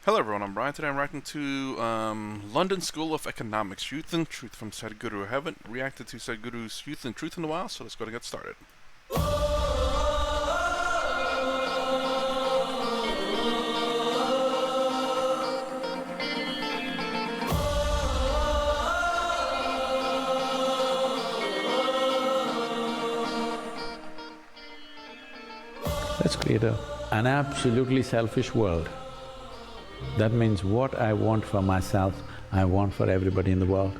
Hello everyone, I'm Brian. Today I'm reacting to London School of Economics, Youth and Truth from Sadhguru. I haven't reacted to Sadhguru's Youth and Truth in a while, so let's go and get started. Let's create an absolutely selfish world. That means what I want for myself, I want for everybody in the world.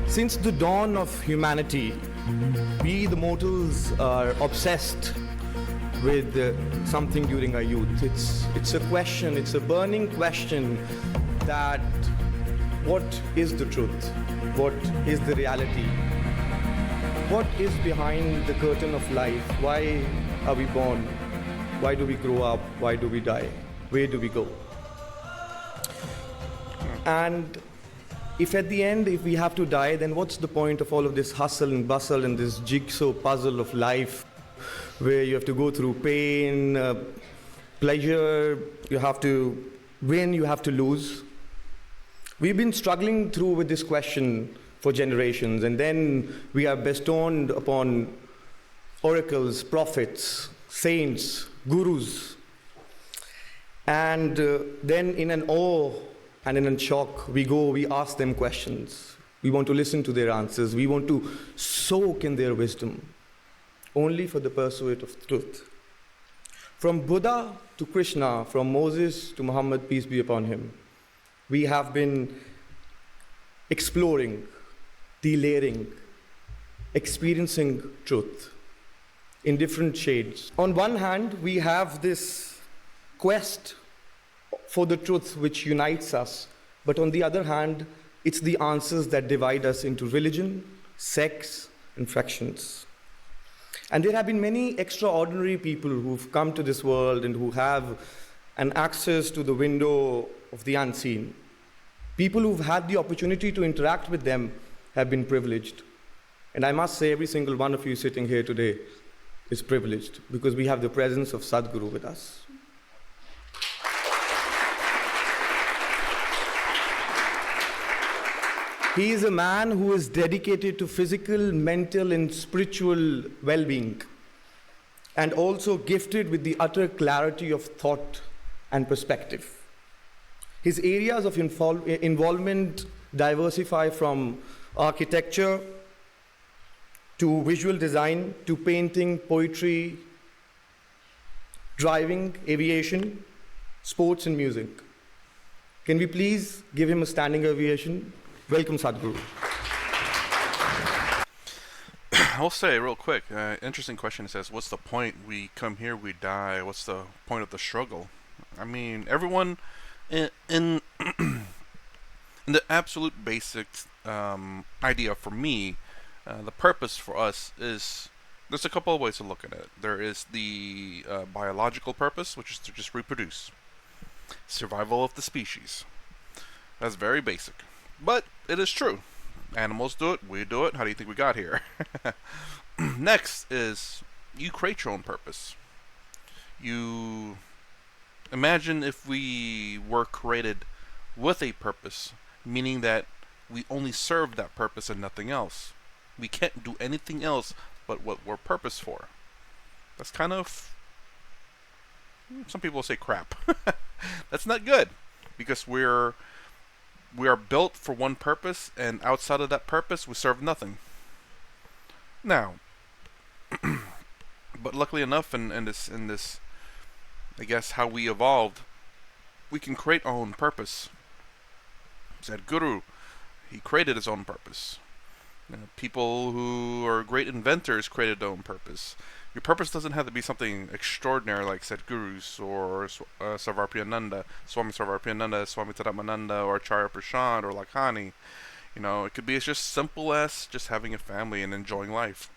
Since the dawn of humanity, we the mortals are obsessed with something during our youth. It's a question, it's a burning question that what is the truth? What is the reality? What is behind the curtain of life? Why are we born? Why do we grow up? Why do we die? Where do we go? And if at the end, if we have to die, then what's the point of all of this hustle and bustle and this jigsaw puzzle of life where you have to go through pain, pleasure, you have to win, you have to lose? We've been struggling through with this question for generations, and then we are bestowed upon oracles, prophets, saints, gurus, and then in an awe and in a shock, we ask them questions. We want to listen to their answers. We want to soak in their wisdom, only for the pursuit of truth. From Buddha to Krishna, from Moses to Muhammad, peace be upon him, we have been exploring, delayering, experiencing truth in different shades. On one hand, we have this quest for the truth which unites us, but on the other hand, it's the answers that divide us into religion, sects, and fractions. And there have been many extraordinary people who've come to this world and who have an access to the window of the unseen. People who've had the opportunity to interact with them have been privileged. And I must say, every single one of you sitting here today is privileged because we have the presence of Sadhguru with us. He is a man who is dedicated to physical, mental, and spiritual well-being, and also gifted with the utter clarity of thought and perspective. His areas of involvement diversify from architecture to visual design to painting, poetry, driving, aviation, sports, and music. Can we please give him a standing ovation? Welcome, Sadhguru. I'll say real quick, interesting question. It says, what's the point? We come here, we die. What's the point of the struggle? I mean, everyone in the absolute basic idea for me, the purpose for us is, there's a couple of ways to look at it. There is the biological purpose, which is to just reproduce. Survival of the species. That's very basic. But it is true. Animals do it, we do it. How do you think we got here? Next is, you create your own purpose. You imagine if we were created with a purpose, meaning that we only serve that purpose and nothing else. We can't do anything else but what we're purposed for. That's kind of, some people say crap. That's not good, because we are built for one purpose, and outside of that purpose we serve nothing. Now, but luckily enough, in this I guess how we evolved, we can create our own purpose. Sadhguru, he created his own purpose. People who are great inventors created their own purpose. Your purpose doesn't have to be something extraordinary like Sadhguru's or Sarvarpiyananda, Swami Sarvarpiyananda, Swami Taramananda, or Acharya Prashant, or Lakhani. It could be as just simple as just having a family and enjoying life.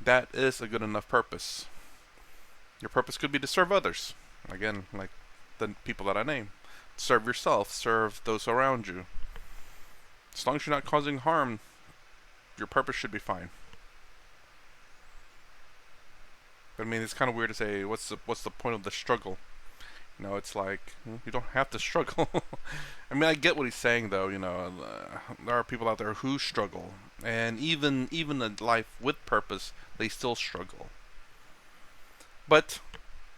That is a good enough purpose. Your purpose could be to serve others. Again, like the people that I name. Serve yourself, serve those around you. As long as you're not causing harm your purpose should be fine. But I mean, it's kind of weird to say, what's the point of the struggle? You know, it's like, you don't have to struggle. I mean, I get what he's saying, though. You know, there are people out there who struggle, and even in life with purpose, they still struggle. But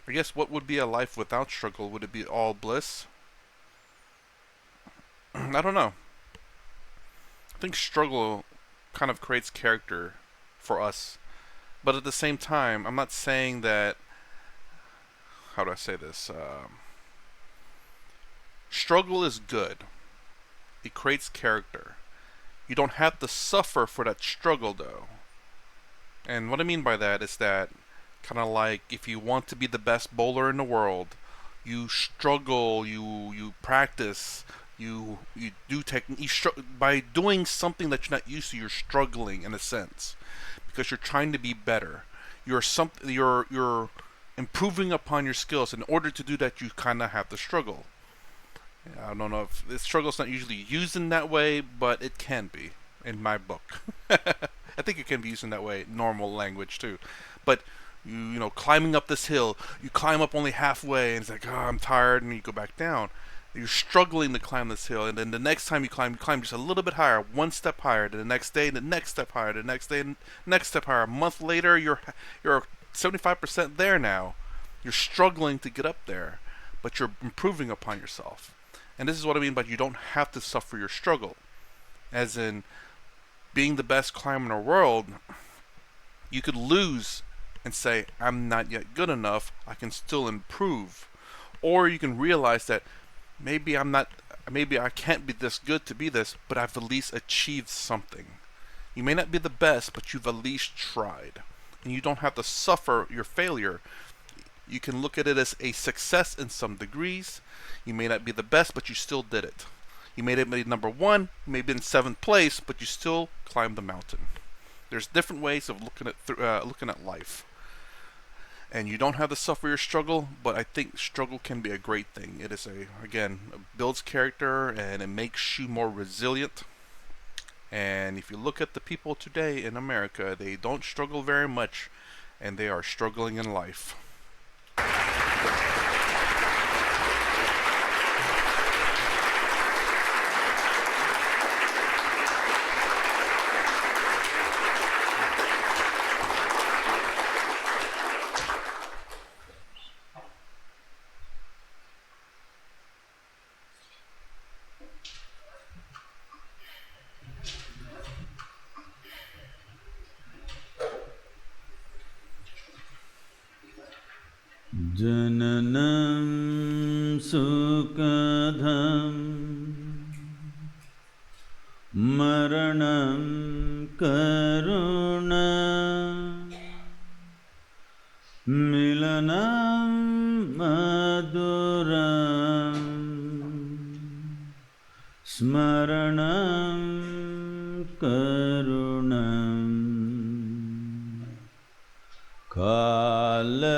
I guess what would be a life without struggle? Would it be all bliss? I don't know. I think struggle kind of creates character for us, but at the same time, I'm not saying that. How do I say this? Struggle is good. It creates character. You don't have to suffer for that struggle, though. And what I mean by that is that, kind of like, if you want to be the best bowler in the world, you struggle, you practice, you do technique. By doing something that you're not used to, you're struggling in a sense, because you're trying to be better. You're improving upon your skills. In order to do that, you kind of have to struggle. I don't know if the struggle's not usually used in that way, but it can be in my book. I think it can be used in that way, normal language too. But you know, climbing up this hill, you climb up only halfway, and it's like, oh, I'm tired, and you go back down. You're struggling to climb this hill, and then the next time you climb just a little bit higher, one step higher. Then the next day, the next step higher. The next day, next step higher. A month later, you're 75% there now. You're struggling to get up there, but you're improving upon yourself. And this is what I mean by you don't have to suffer your struggle. As in, being the best climber in the world, you could lose and say, I'm not yet good enough, I can still improve. Or you can realize that maybe I can't be this good to be this, but I've at least achieved something. You may not be the best, but you've at least tried. And you don't have to suffer your failure. You can look at it as a success in some degrees. You may not be the best, but you still did it. You may have made number one, you may have been in 7th place, but you still climbed the mountain. There's different ways of looking at life. And you don't have to suffer your struggle, but I think struggle can be a great thing. It is it builds character, and it makes you more resilient. And if you look at the people today in America, they don't struggle very much, and they are struggling in life. Jananam sukadham maranam karuna milanam maduram smaranam karunam kalavashadiha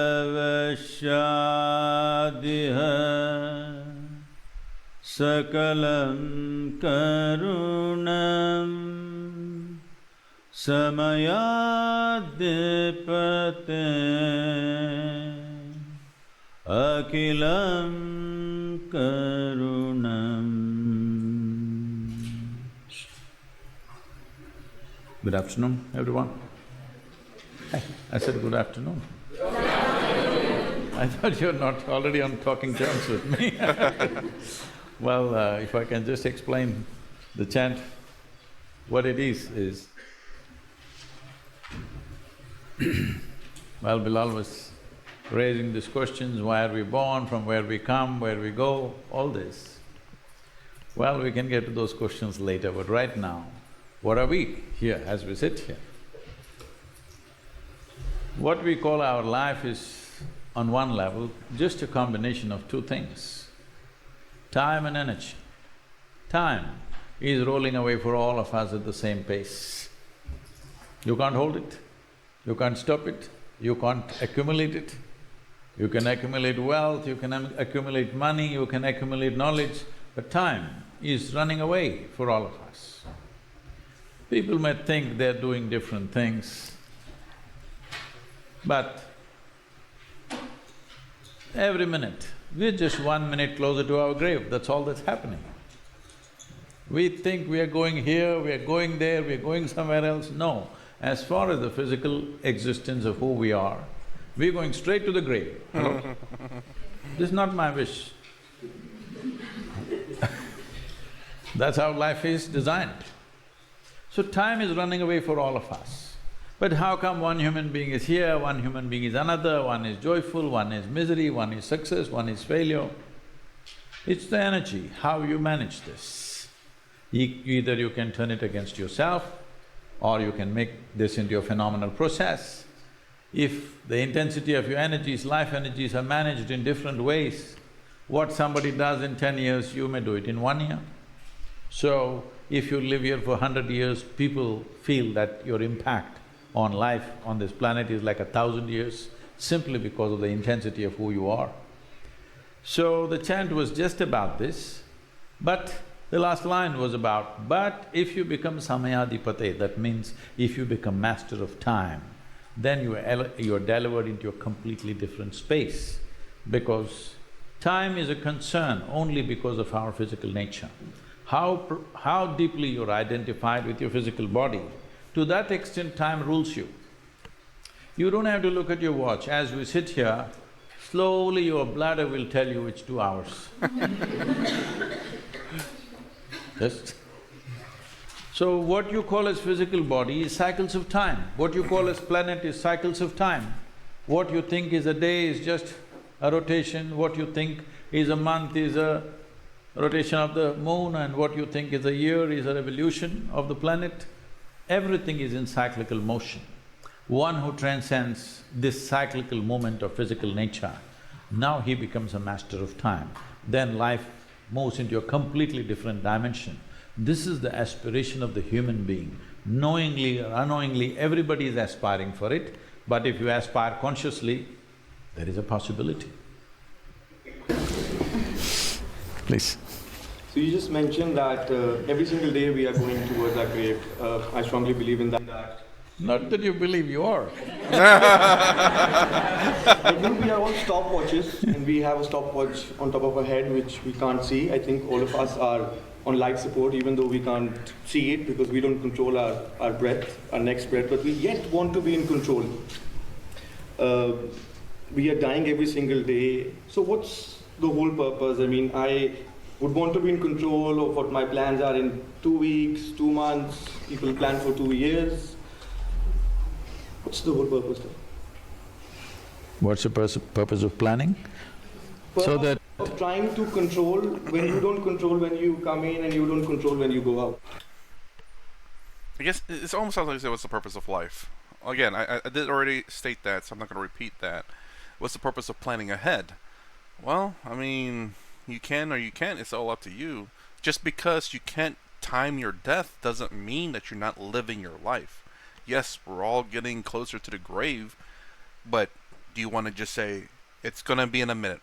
sakalam karunam samayadipate akilam karunam. Good afternoon, everyone. I said good afternoon. I thought you're not already on talking terms with me. Well, if I can just explain the chant, what it is well, Bilal was raising these questions, why are we born, from where we come, where we go, all this. Well, we can get to those questions later, but right now, what are we here as we sit here? What we call our life is, on one level, just a combination of two things: time and energy. Time is rolling away for all of us at the same pace. You can't hold it, you can't stop it, you can't accumulate it. You can accumulate wealth, you can accumulate money, you can accumulate knowledge, but time is running away for all of us. People may think they're doing different things, but every minute, we're just 1 minute closer to our grave, that's all that's happening. We think we are going here, we are going there, we are going somewhere else. No, as far as the physical existence of who we are, we're going straight to the grave. Hello? This is not my wish. That's how life is designed. So time is running away for all of us. But how come one human being is here, one human being is another, one is joyful, one is misery, one is success, one is failure? It's the energy, how you manage this. Either you can turn it against yourself, or you can make this into a phenomenal process. If the intensity of your energies, life energies are managed in different ways, what somebody does in 10 years, you may do it in 1 year. So, if you live here for 100 years, people feel that your impact on life on this planet is like 1,000 years, simply because of the intensity of who you are. So the chant was just about this, but the last line was about, but if you become Samayadipate, that means if you become master of time, then you're delivered into a completely different space, because time is a concern only because of our physical nature. How deeply you're identified with your physical body, to that extent time rules you. You don't have to look at your watch. As we sit here, slowly your bladder will tell you it's 2 hours. Yes. So what you call as physical body is cycles of time. What you call as planet is cycles of time. What you think is a day is just a rotation, what you think is a month is a rotation of the moon, and what you think is a year is a revolution of the planet. Everything is in cyclical motion. One who transcends this cyclical movement of physical nature, now he becomes a master of time. Then life moves into a completely different dimension. This is the aspiration of the human being. Knowingly or unknowingly, everybody is aspiring for it, but if you aspire consciously, there is a possibility. Please. So you just mentioned that every single day we are going towards our grave. I strongly believe in that. Not that you believe, you are. I think we are all stopwatches, and we have a stopwatch on top of our head which we can't see. I think all of us are on life support, even though we can't see it because we don't control our breath, our next breath, but we yet want to be in control. We are dying every single day. So what's the whole purpose? I mean, I would want to be in control of what my plans are in 2 weeks, 2 months. People plan for 2 years. What's the whole purpose then? What's the purpose of planning? So that… Of trying to control when you don't control when you come in, and you don't control when you go out. I guess it's almost sounds like what's the purpose of life. Again, I did already state that, so I'm not going to repeat that. What's the purpose of planning ahead? Well, I mean, you can or you can't. It's all up to you. Just because you can't time your death doesn't mean that you're not living your life. Yes, we're all getting closer to the grave, but do you want to just say, it's going to be in a minute?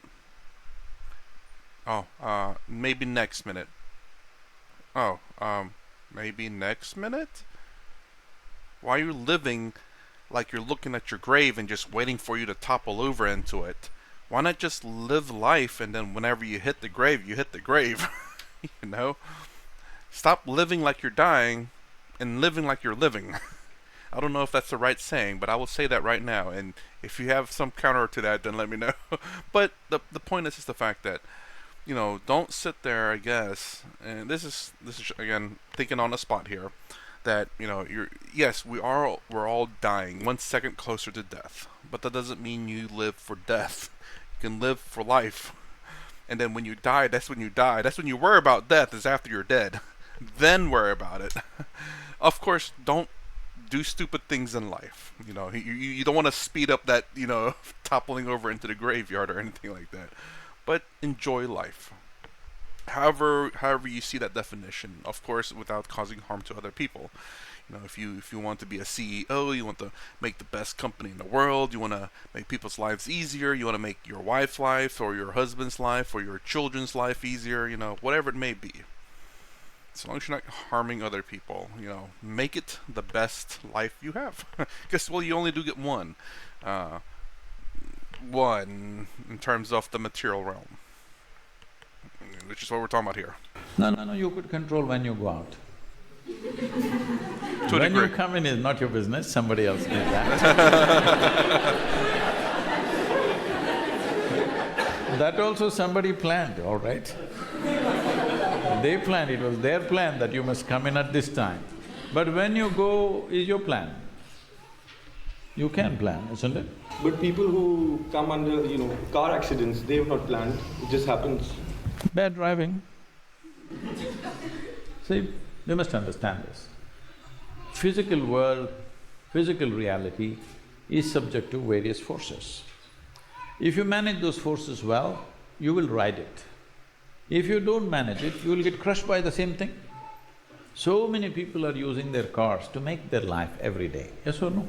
Oh, maybe next minute. Oh, maybe next minute? Why are you living like you're looking at your grave and just waiting for you to topple over into it? Why not just live life, and then whenever you hit the grave, you hit the grave? You know? Stop living like you're dying and living like you're living. I don't know if that's the right saying, but I will say that right now, and if you have some counter to that, then let me know. But the point is just the fact that, you know, don't sit there, I guess, and this is again thinking on the spot here, that, you know, we're all dying 1 second closer to death, but that doesn't mean you live for death. You can live for life, and then when you die, that's when you die. That's when you worry about death, is after you're dead. Then worry about it. Of course, don't do stupid things in life. You know, you don't want to speed up that, you know, toppling over into the graveyard or anything like that. But enjoy life. However you see that definition, of course, without causing harm to other people. You know, if you want to be a CEO, you want to make the best company in the world, you want to make people's lives easier, you want to make your wife's life or your husband's life or your children's life easier, you know, whatever it may be. As long as you're not harming other people, make it the best life you have. Because, well, you only do get one. One in terms of the material realm, which is what we're talking about here. No, you could control when you go out. To a When degree. you come in is not your business, somebody else did that. That also somebody planned, all right? They planned, it was their plan that you must come in at this time. But when you go is your plan. You can plan, isn't it? But people who come under, car accidents, they have not planned, it just happens. Bad driving. See, you must understand this. Physical world, physical reality is subject to various forces. If you manage those forces well, you will ride it. If you don't manage it, you will get crushed by the same thing. So many people are using their cars to make their life every day, yes or no?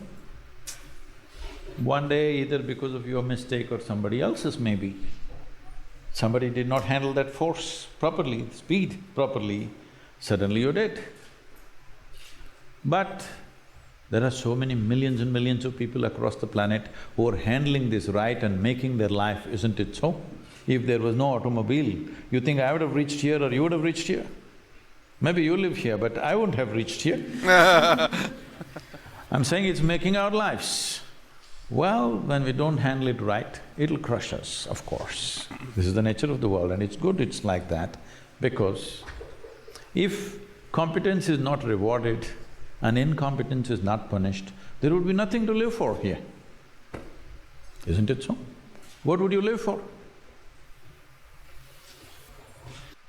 One day, either because of your mistake or somebody else's maybe, somebody did not handle that force properly, speed properly, suddenly you're dead. But there are so many millions and millions of people across the planet who are handling this right and making their life, isn't it so? If there was no automobile, you think I would have reached here or you would have reached here? Maybe you live here, but I wouldn't have reached here. I'm saying it's making our lives. Well, when we don't handle it right, it'll crush us, of course. This is the nature of the world and it's good it's like that, because if competence is not rewarded and incompetence is not punished, there would be nothing to live for here. Isn't it so? What would you live for?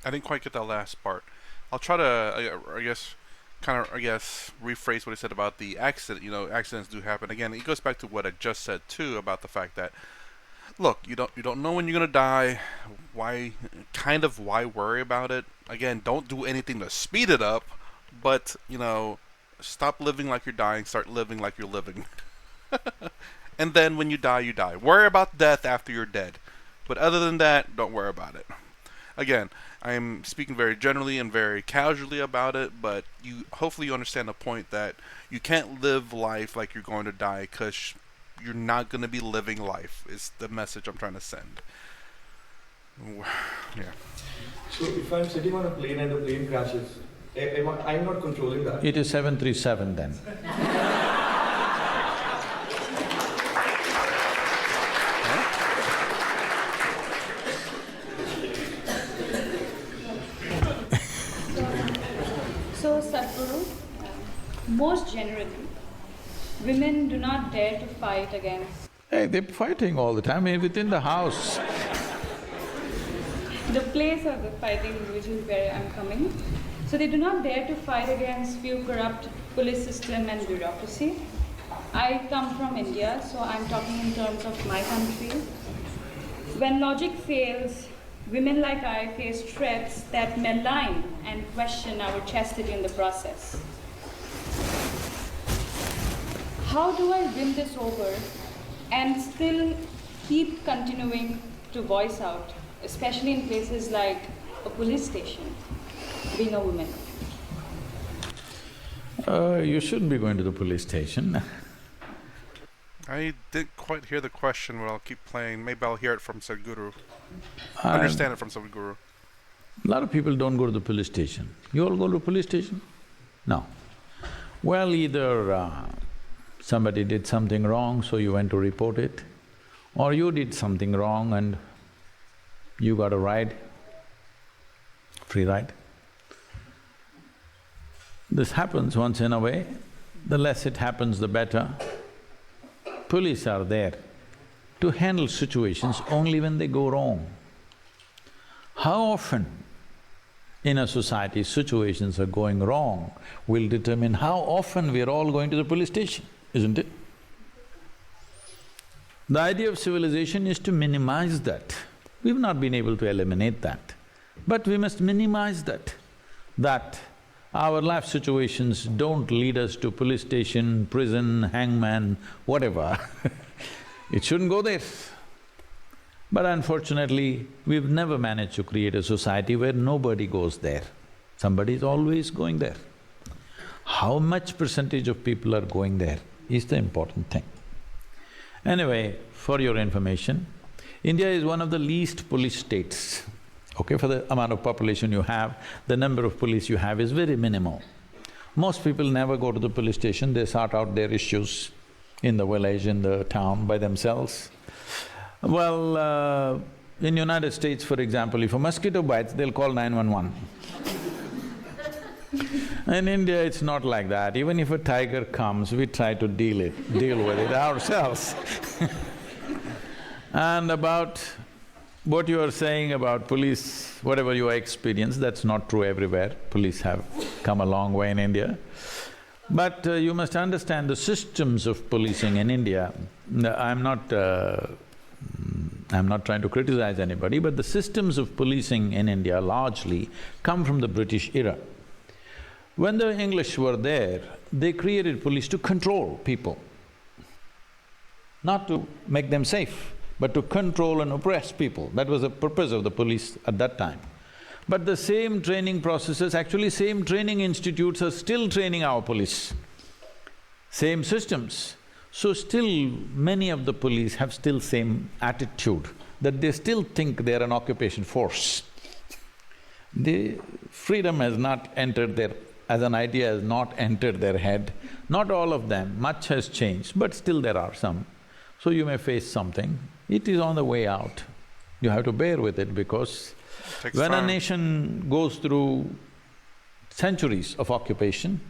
I didn't quite get that last part. I'll try to, rephrase what I said about the accident. Accidents do happen. Again, it goes back to what I just said too about the fact that, look, you don't know when you're gonna die. Why worry about it? Again, don't do anything to speed it up, but stop living like you're dying. Start living like you're living. And then when you die, you die. Worry about death after you're dead, but other than that, don't worry about it. Again, I am speaking very generally and very casually about it, but hopefully you understand the point that you can't live life like you're going to die, because you're not going to be living life, is the message I'm trying to send. Yeah. So if I'm sitting on a plane and the plane crashes, I'm not controlling that. It is 737 then. So, Sadhguru, most generally, women do not dare to fight against Hey, they're fighting all the time, within the house. the place of the fighting, which is where I'm coming. So they do not dare to fight against few corrupt police system and bureaucracy. I come from India, so I'm talking in terms of my country. When logic fails, women like I face threats that malign and question our chastity in the process. How do I win this over and still keep continuing to voice out, especially in places like a police station, being a woman? You shouldn't be going to the police station. I didn't quite hear the question, but I'll keep playing. Maybe I'll hear it from Sadhguru. Understand it from Sadhguru. A lot of people don't go to the police station. You all go to the police station? No. Well, either somebody did something wrong, so you went to report it, or you did something wrong and you got a ride, free ride. This happens once in a way. The less it happens, the better. Police are there to handle situations only when they go wrong. How often in a society situations are going wrong will determine how often we're all going to the police station, isn't it? The idea of civilization is to minimize that. We've not been able to eliminate that, but we must minimize that our life situations don't lead us to police station, prison, hangman, whatever. It shouldn't go there. But unfortunately, we've never managed to create a society where nobody goes there. Somebody is always going there. How much percentage of people are going there is the important thing. Anyway, for your information, India is one of the least police states. Okay, for the amount of population you have, the number of police you have is very minimal. Most people never go to the police station, they sort out their issues in the village, in the town by themselves. Well, in United States, for example, if a mosquito bites, they'll call 911. In India, it's not like that. Even if a tiger comes, we try to deal with it ourselves. And about what you are saying about police, whatever you experience, that's not true everywhere. Police have come a long way in India. But you must understand the systems of policing in India. I'm not trying to criticize anybody, but the systems of policing in India largely come from the British era. When the English were there, they created police to control people, not to make them safe, but to control and oppress people. That was the purpose of the police at that time. But the same training processes, actually same training institutes are still training our police, same systems. So still many of the police have still same attitude, that they still think they're an occupation force. The freedom has not entered their… as an idea has not entered their head. Not all of them, much has changed, but still there are some. So you may face something, it is on the way out. You have to bear with it because when a nation goes through centuries of occupation,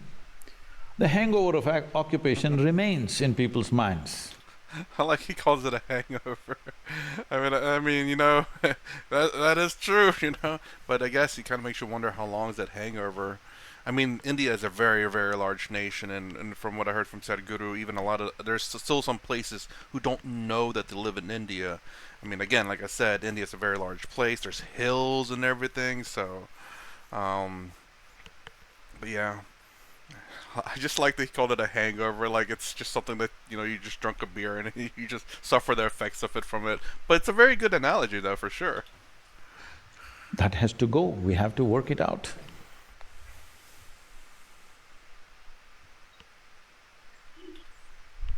the hangover of occupation remains in people's minds. I like he calls it a hangover. I mean, you know, that is true, you know. But I guess it kind of makes you wonder how long is that hangover. I mean, India is a very, very large nation, and from what I heard from Sadhguru, even there's still some places who don't know that they live in India. I mean, again, like I said, India is a very large place. There's hills and everything, so, but yeah. I just like that he called it a hangover, like it's just something that, you know, you just drunk a beer and you just suffer the effects of it from it. But it's a very good analogy though, for sure. That has to go, we have to work it out.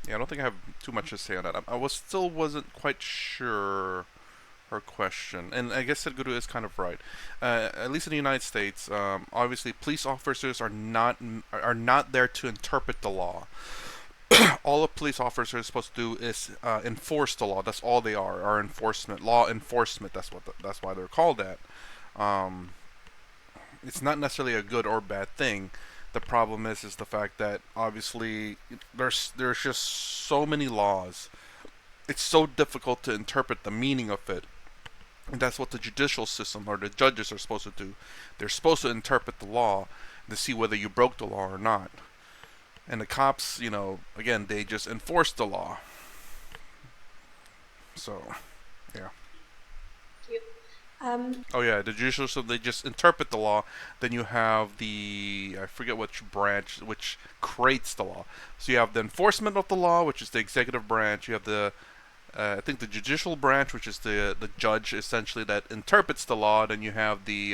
Yeah, I don't think I have too much to say on that. I still wasn't quite sure her question, and I guess Sadhguru is kind of right. At least in the United States, obviously, police officers are not there to interpret the law. All a police officer is supposed to do is enforce the law. That's all they are enforcement, law enforcement. That's why they're called that. It's not necessarily a good or bad thing. The problem is the fact that obviously there's just so many laws. It's so difficult to interpret the meaning of it. And that's what the judicial system or the judges are supposed to do. They're supposed to interpret the law to see whether you broke the law or not. And the cops, you know, again, they just enforce the law. So, yeah. Oh yeah, the judicial system, they just interpret the law. Then you have the, I forget which branch, which creates the law. So you have the enforcement of the law, which is the executive branch. You have the I think the judicial branch, which is the judge essentially that interprets the law. Then you have the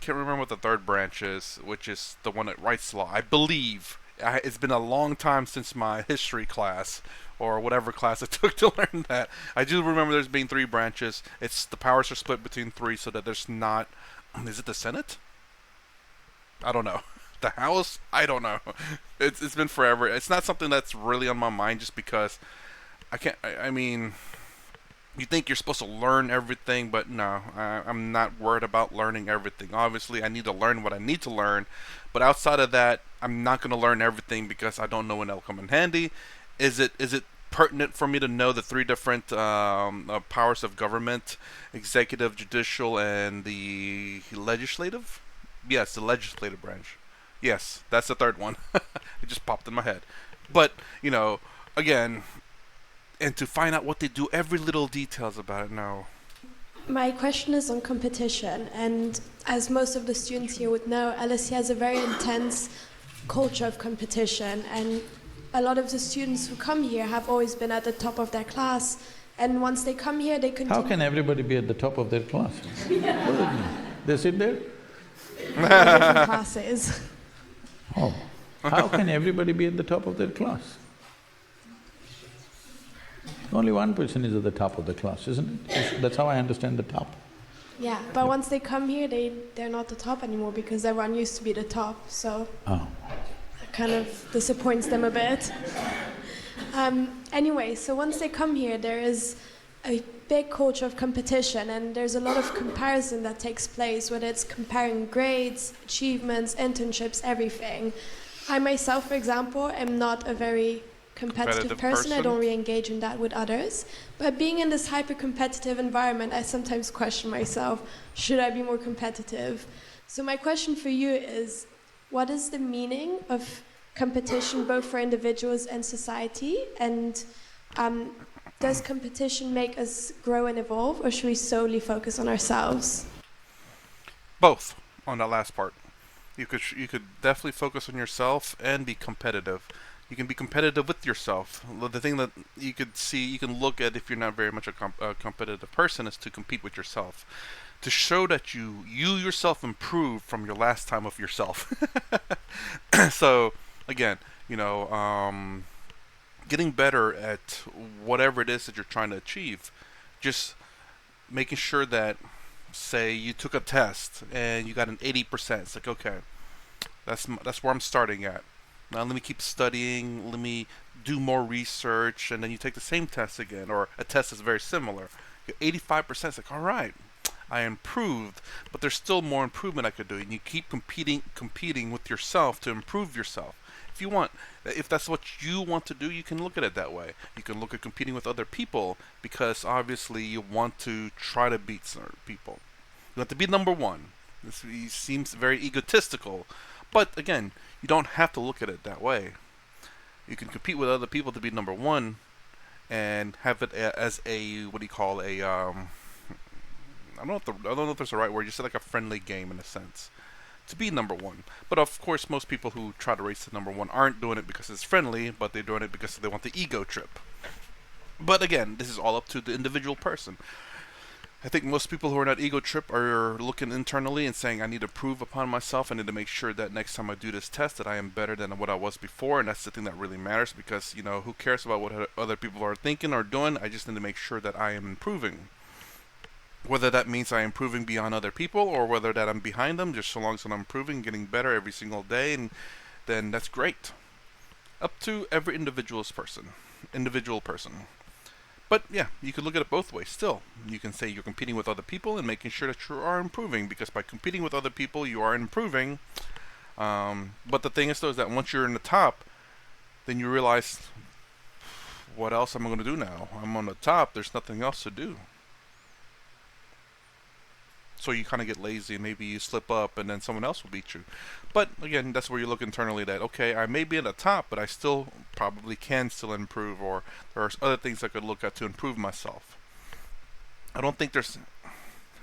can't remember what the third branch is, which is the one that writes the law. I believe it's been a long time since my history class or whatever class I took to learn that. I do remember there's been 3 branches. It's the powers are split between 3, so that there's not. Is it the Senate? I don't know. The House? I don't know. It's been forever. It's not something that's really on my mind just because. I mean, you think you're supposed to learn everything, but no, I'm not worried about learning everything. Obviously, I need to learn what I need to learn, but outside of that, I'm not going to learn everything because I don't know when it'll come in handy. Is it pertinent for me to know the 3 different powers of government, executive, judicial, and the legislative? Yes, the legislative branch. Yes, that's the 3rd one. It just popped in my head. But, you know, again, and to find out what they do, every little details about it, no. My question is on competition, and as most of the students here would know, LSE has a very intense culture of competition, and a lot of the students who come here have always been at the top of their class, and once they come here, they continue… How can everybody be at the top of their class? What does it mean? They sit there? in different classes. Oh, how can everybody be at the top of their class? Only one person is at the top of the class, isn't it? That's how I understand the top. Yeah, but once they come here, they're not the top anymore because everyone used to be the top, so Oh. it kind of disappoints them a bit. Anyway, so once they come here, there is a big culture of competition, and there's a lot of comparison that takes place, whether it's comparing grades, achievements, internships, everything. I myself, for example, am not a very competitive person. I don't really engage in that with others. But being in this hyper-competitive environment, I sometimes question myself, should I be more competitive? So my question for you is, what is the meaning of competition both for individuals and society? And does competition make us grow and evolve, or should we solely focus on ourselves? Both, on that last part. You could definitely focus on yourself and be competitive. You can be competitive with yourself. The thing that you could see, you can look at if you're not very much a competitive person, is to compete with yourself. To show that you yourself improved from your last time of yourself. So, again, getting better at whatever it is that you're trying to achieve. Just making sure that, say you took a test and you got an 80%. It's like, okay, that's where I'm starting at. Now let me keep studying, let me do more research, and then you take the same test again, or a test that's very similar. You get 85%, it's like, all right, I improved, but there's still more improvement I could do, and you keep competing with yourself to improve yourself. If that's what you want to do, you can look at it that way. You can look at competing with other people, because obviously you want to try to beat certain people. You want to be number one. This seems very egotistical, but again, you don't have to look at it that way. You can compete with other people to be number one, and have it as a, what do you call, a I don't know if there's a right word. You said like a friendly game in a sense, to be number one. But of course, most people who try to race to number one aren't doing it because it's friendly, but they're doing it because they want the ego trip. But again, this is all up to the individual person. I think most people who are not ego trip are looking internally and saying, I need to prove upon myself. I need to make sure that next time I do this test that I am better than what I was before. And that's the thing that really matters, because, who cares about what other people are thinking or doing? I just need to make sure that I am improving. Whether that means I'm improving beyond other people, or whether that I'm behind them, just so long as I'm improving, getting better every single day, and then that's great. Up to every individual person. But yeah, you could look at it both ways still. You can say you're competing with other people and making sure that you are improving, because by competing with other people, you are improving. But the thing is, though, is that once you're in the top, then you realize, what else am I going to do now? I'm on the top, there's nothing else to do. So you kind of get lazy, and maybe you slip up, and then someone else will beat you. But again, that's where you look internally that, okay, I may be at the top, but I still probably can still improve, or there are other things I could look at to improve myself. I don't think there's...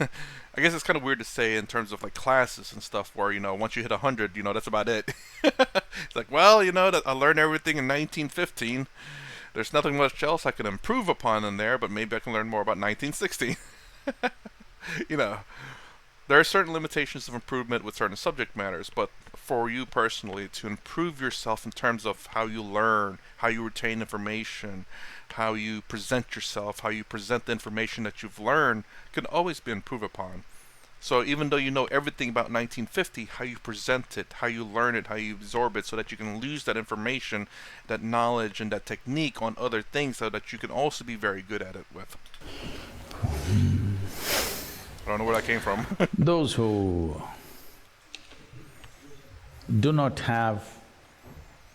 I guess it's kind of weird to say in terms of like classes and stuff where, once you hit 100, that's about it. It's like, well, that I learned everything in 1915. There's nothing much else I can improve upon in there, but maybe I can learn more about 1960. There are certain limitations of improvement with certain subject matters, but for you personally, to improve yourself in terms of how you learn, how you retain information, how you present yourself, how you present the information that you've learned, can always be improved upon. So even though you know everything about 1950, how you present it, how you learn it, how you absorb it, so that you can use that information, that knowledge, and that technique on other things, so that you can also be very good at it with. I don't know where that came from. Those who do not have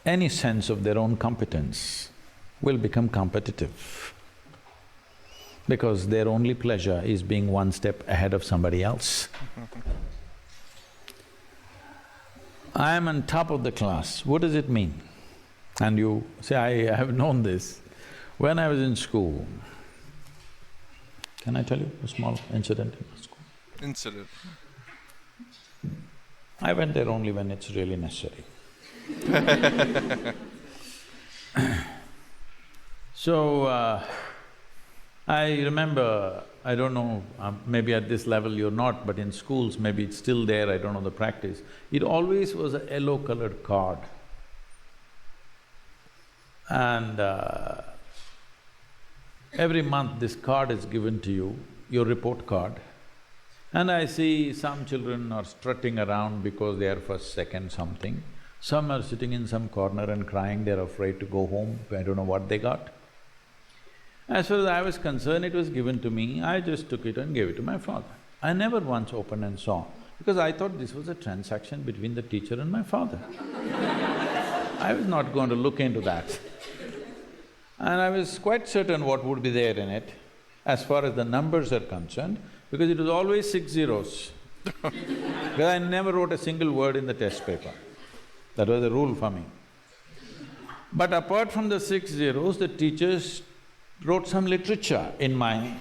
any sense of their own competence will become competitive, because their only pleasure is being one step ahead of somebody else. I am on top of the class, what does it mean? And you say, I have known this. When I was in school, can I tell you a small incident in school? Incident. I went there only when it's really necessary. So, I remember I don't know, maybe at this level you're not, but in schools maybe it's still there, I don't know the practice. It always was a yellow-colored card. And every month this card is given to you, your report card. And I see some children are strutting around because they are first, second, something. Some are sitting in some corner and crying, they're afraid to go home, I don't know what they got. As far as I was concerned, it was given to me, I just took it and gave it to my father. I never once opened and saw, because I thought this was a transaction between the teacher and my father. I was not going to look into that. And I was quite certain what would be there in it, as far as the numbers are concerned, because it was always 6 zeros. Because I never wrote a single word in the test paper. That was the rule for me. But apart from the 6 zeros, the teachers wrote some literature in my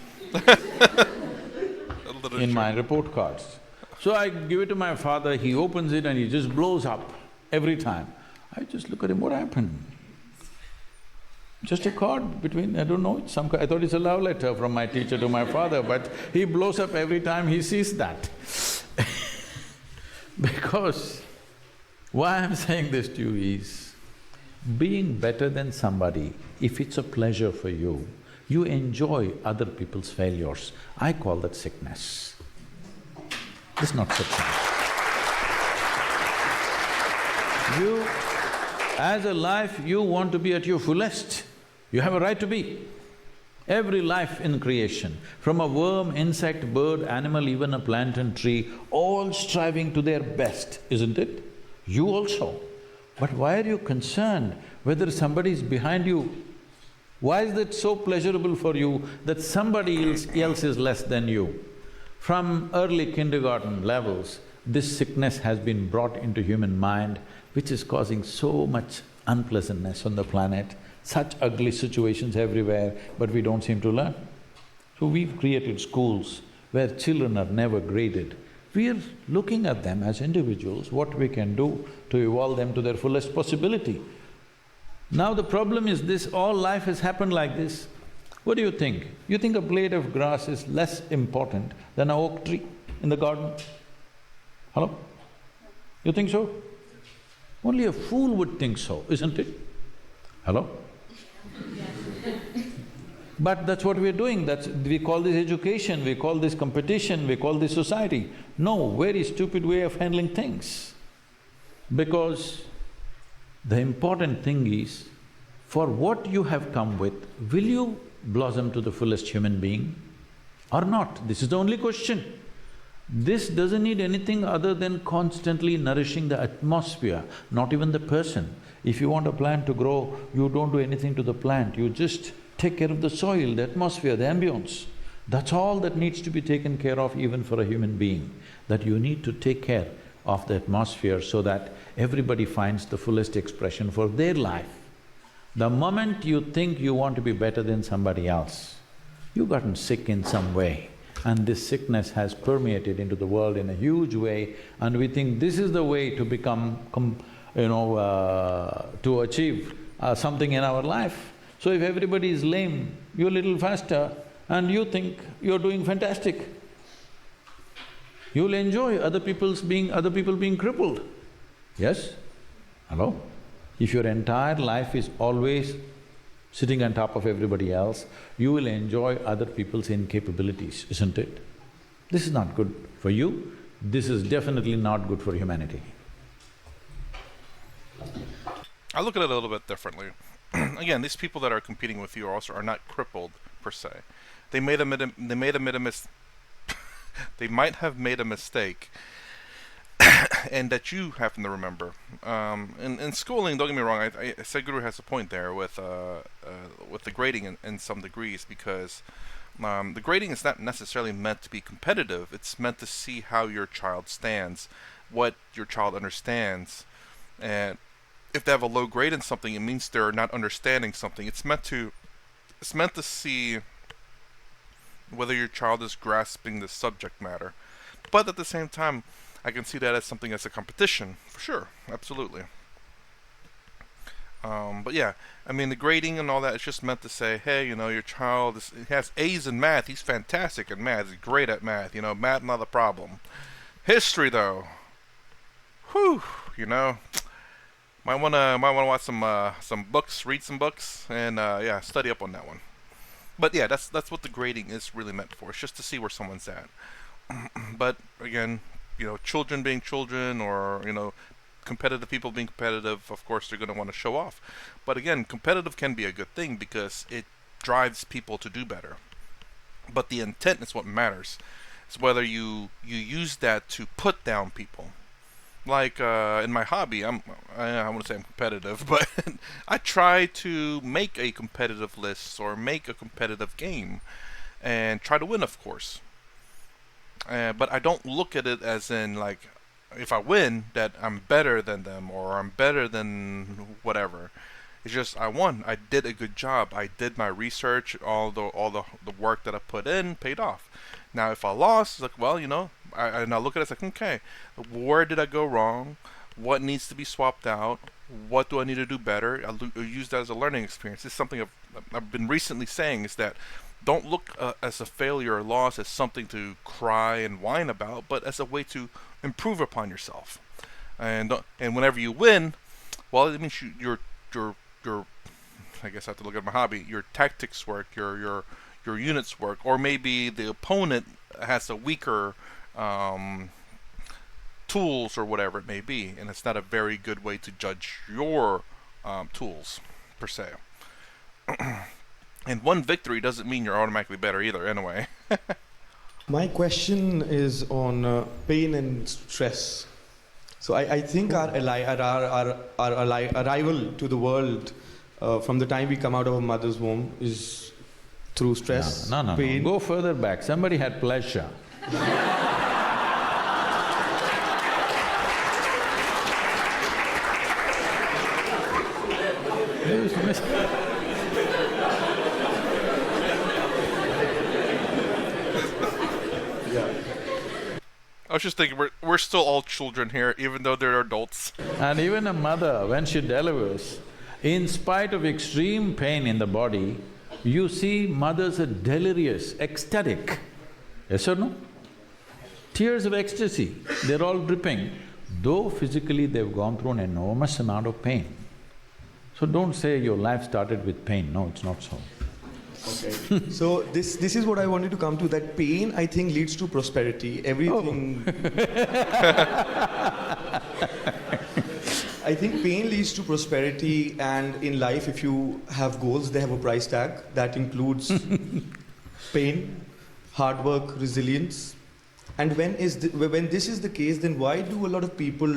report cards. So I give it to my father, he opens it and he just blows up every time. I just look at him, what happened? Just a card between… I don't know, it's some… I thought it's a love letter from my teacher to my father, but he blows up every time he sees that. Because why I'm saying this to you is, being better than somebody, if it's a pleasure for you, you enjoy other people's failures. I call that sickness. It's not sickness. You… as a life, you want to be at your fullest. You have a right to be. Every life in creation, from a worm, insect, bird, animal, even a plant and tree, all striving to their best, isn't it? You also. But why are you concerned whether somebody is behind you? Why is it so pleasurable for you that somebody else is less than you? From early kindergarten levels, this sickness has been brought into human mind, which is causing so much unpleasantness on the planet, such ugly situations everywhere, but we don't seem to learn. So we've created schools where children are never graded. We are looking at them as individuals, what we can do to evolve them to their fullest possibility. Now the problem is this, all life has happened like this. What do you think? You think a blade of grass is less important than an oak tree in the garden? Hello? You think so? Only a fool would think so, isn't it? Hello? But that's what we're doing, we call this education, we call this competition, we call this society. No, very stupid way of handling things. Because the important thing is, for what you have come with, will you blossom to the fullest human being or not? This is the only question. This doesn't need anything other than constantly nourishing the atmosphere, not even the person. If you want a plant to grow, you don't do anything to the plant, you just take care of the soil, the atmosphere, the ambience. That's all that needs to be taken care of even for a human being, that you need to take care of the atmosphere so that everybody finds the fullest expression for their life. The moment you think you want to be better than somebody else, you've gotten sick in some way, and this sickness has permeated into the world in a huge way, and we think this is the way to become, to achieve something in our life. So if everybody is lame, you're a little faster and you think you're doing fantastic. You'll enjoy other people being crippled. Yes? Hello? If your entire life is always sitting on top of everybody else, you will enjoy other people's incapabilities, isn't it? This is not good for you, this is definitely not good for humanity. I look at it a little bit differently. Again, these people that are competing with you also are not crippled per se. They might have made a mistake, and that you happen to remember. In schooling, don't get me wrong, Sadhguru has a point there with the grading in some degrees, because the grading is not necessarily meant to be competitive. It's meant to see how your child stands, what your child understands, and if they have a low grade in something, it means they're not understanding something. It's meant to see whether your child is grasping the subject matter. But at the same time, I can see that as something as a competition, for sure, absolutely. But yeah, I mean the grading and all that is just meant to say, hey, your child has A's in math. He's fantastic in math. He's great at math. Math not a problem. History though, whew, you know, might wanna watch some books, read some books, and yeah, study up on that one. But yeah, that's what the grading is really meant for. It's just to see where someone's at. But again, children being children, or competitive people being competitive, of course they're going to want to show off. But again, competitive can be a good thing because it drives people to do better. But the intent is what matters. It's whether you use that to put down people. Like in my hobby, I want to say I'm competitive, but I try to make a competitive list or make a competitive game and try to win, of course. But I don't look at it as in like if I win that I'm better than them or I'm better than whatever. It's just I won. I did a good job. I did my research. All the work that I put in paid off. Now if I lost, it's like well, and I look at it it's like okay, where did I go wrong? What needs to be swapped out? What do I need to do better? I use that as a learning experience. This is something I've been recently saying is that don't look as a failure or loss as something to cry and whine about, but as a way to improve upon yourself. And whenever you win, well, it means your I guess I have to look at my hobby. Your tactics work, your units work, or maybe the opponent has a weaker tools or whatever it may be, and it's not a very good way to judge your tools per se. And one victory doesn't mean you're automatically better either, anyway. My question is on pain and stress. So I think our arrival to the world from the time we come out of our mother's womb is through stress, No. pain. Go further back. Somebody had pleasure. I was just thinking we're still all children here, even though they're adults. And even a mother, when she delivers, in spite of extreme pain in the body, you see mothers are delirious, ecstatic. Yes or no? Tears of ecstasy, they're all dripping, though physically they've gone through an enormous amount of pain. So don't say your life started with pain, no, it's not so. Okay. So this is what I wanted to come to, that pain I think leads to prosperity. Everything I think pain leads to prosperity, and in life if you have goals, they have a price tag that includes pain, hard work, resilience. And when this is the case, then why do a lot of people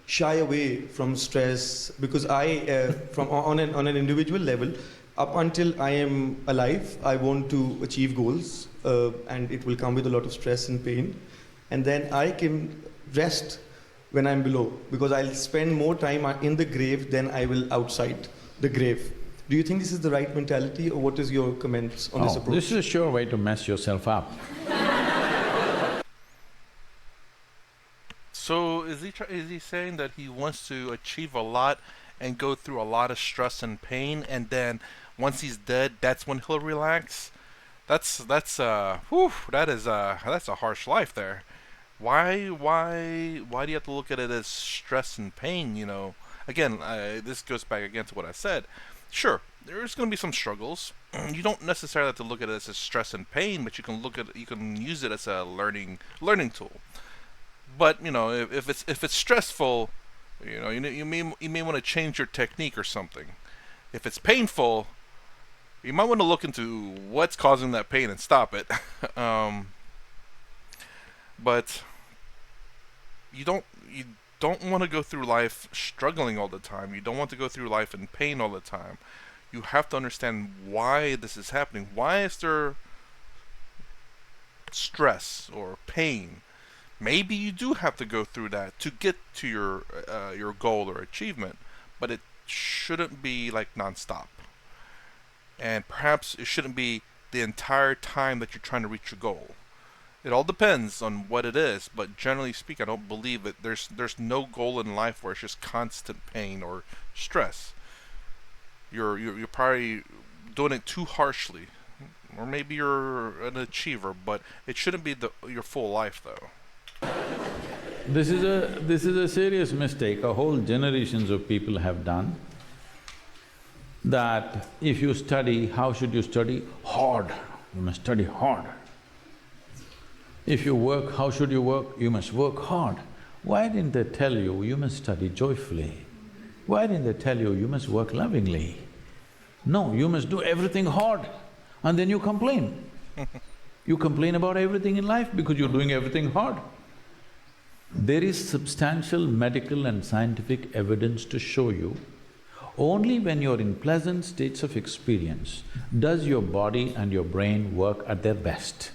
shy away from stress? Because on an individual level, up until I am alive, I want to achieve goals, and it will come with a lot of stress and pain. And then I can rest when I'm below, because I'll spend more time in the grave than I will outside the grave. Do you think this is the right mentality, or what is your comments on this approach? This is a sure way to mess yourself up. So is he saying that he wants to achieve a lot and go through a lot of stress and pain, and then once he's dead, that's when he'll relax? That's a harsh life there. Why do you have to look at it as stress and pain? Again, this goes back again to what I said. Sure, there's going to be some struggles. You don't necessarily have to look at it as stress and pain, but you can use it as a learning tool. But if it's stressful, you may want to change your technique or something. If it's painful, you might want to look into what's causing that pain and stop it. But you don't want to go through life struggling all the time. You don't want to go through life in pain all the time. You have to understand why this is happening. Why is there stress or pain? Maybe you do have to go through that to get to your goal or achievement, but it shouldn't be like nonstop. And perhaps it shouldn't be the entire time that you're trying to reach your goal. It all depends on what it is, but generally speaking, I don't believe it. There's no goal in life where it's just constant pain or stress. you're probably doing it too harshly, or maybe you're an achiever, but it shouldn't be your full life though. This is a serious mistake a whole generations of people have done, that if you study, how should you study? Hard. You must study hard. If you work, how should you work? You must work hard. Why didn't they tell you, you must study joyfully? Why didn't they tell you, you must work lovingly? No, you must do everything hard, and then you complain. You complain about everything in life because you're doing everything hard. There is substantial medical and scientific evidence to show you, only when you're in pleasant states of experience does your body and your brain work at their best.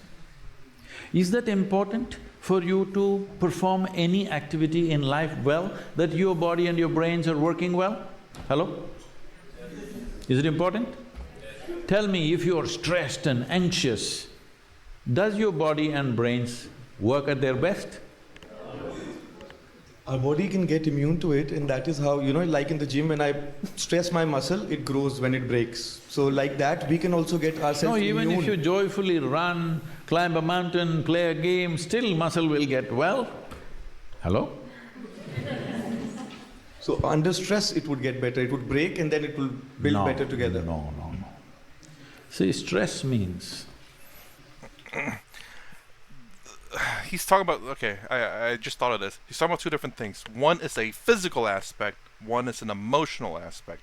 Is that important for you to perform any activity in life well, that your body and your brains are working well? Hello? Is it important? Tell me, if you're stressed and anxious, does your body and brains work at their best? Our body can get immune to it, and that is how, like in the gym, when I stress my muscle, it grows when it breaks. So like that, we can also get ourselves immune. No, even if you joyfully run, climb a mountain, play a game, still muscle will get well. Hello? So under stress, it would get better, it would break and then it will build better together. No. See, stress means… He's talking about… okay, I just thought of this. He's talking about two different things. One is a physical aspect, one is an emotional aspect.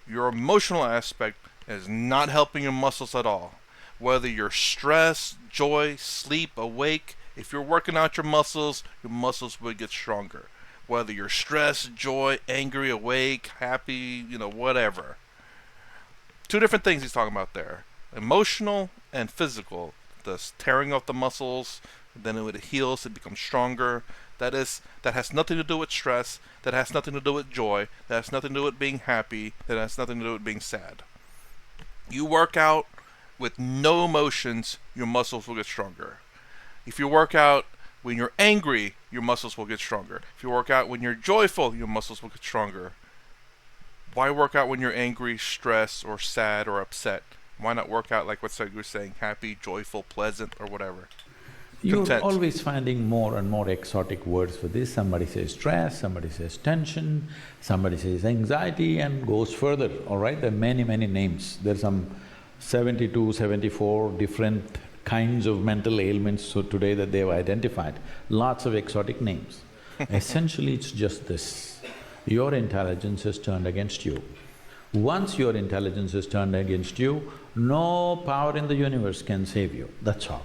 Your emotional aspect is not helping your muscles at all. Whether you're stressed, joy, sleep, awake, if you're working out your muscles will get stronger. Whether you're stressed, joy, angry, awake, happy, whatever. Two different things he's talking about there. Emotional and physical. The tearing off the muscles, then it heals, it becomes stronger. That has nothing to do with stress, that has nothing to do with joy, that has nothing to do with being happy, that has nothing to do with being sad. You work out with no emotions, your muscles will get stronger. If you work out when you're angry, your muscles will get stronger. If you work out when you're joyful, your muscles will get stronger. Why work out when you're angry, stressed, or sad, or upset? Why not work out like what Sadhguru is saying, happy, joyful, pleasant, or whatever? You're Content. always finding more and more exotic words for this. Somebody says stress, somebody says tension, somebody says anxiety, and goes further, all right? There are many names. There's some 72, 74 different kinds of mental ailments so today that they've identified. Lots of exotic names. Essentially, it's just this. Your intelligence is turned against you. Once your intelligence is turned against you, no power in the universe can save you, that's all.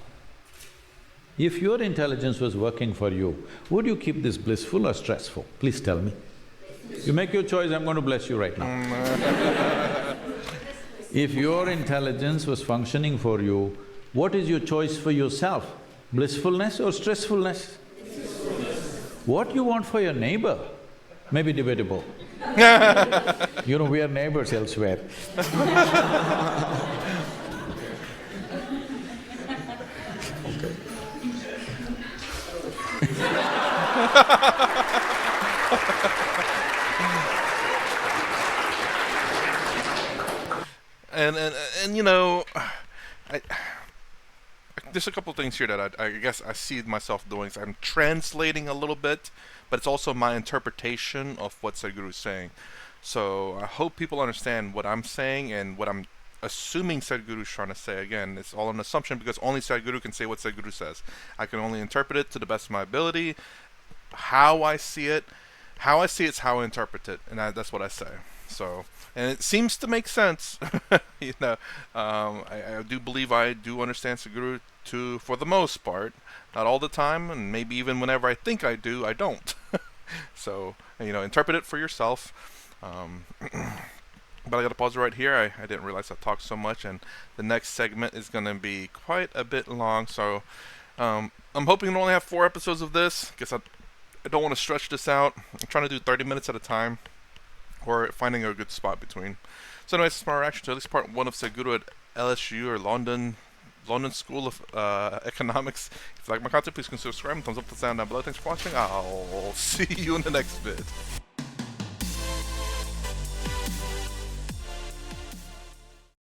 If your intelligence was working for you, would you keep this blissful or stressful? Please tell me. You make your choice, I'm going to bless you right now. If your intelligence was functioning for you, what is your choice for yourself? Blissfulness or stressfulness? What you want for your neighbor may be debatable. We are neighbors elsewhere. There's a couple of things here that I guess I see myself doing. So I'm translating a little bit, but it's also my interpretation of what Sadhguru is saying. So I hope people understand what I'm saying and what I'm assuming Sadhguru is trying to say. Again, it's all an assumption because only Sadhguru can say what Sadhguru says. I can only interpret it to the best of my ability. How I see it is how I interpret it, and that's what I say. So, and it seems to make sense. I do believe I do understand Sadhguru for the most part. Not all the time, and maybe even whenever I think I do, I don't. So, interpret it for yourself. But I gotta pause right here. I didn't realize I talked so much, and the next segment is gonna be quite a bit long. So, I'm hoping to only have 4 episodes of this. Guess I don't want to stretch this out. I'm trying to do 30 minutes at a time, or finding a good spot between. So anyways, this is my reaction to at least part 1 of Sadhguru at LSU or London School of Economics. If you like my content, please consider subscribing. Thumbs up, the sound down below. Thanks for watching. I'll see you in the next vid.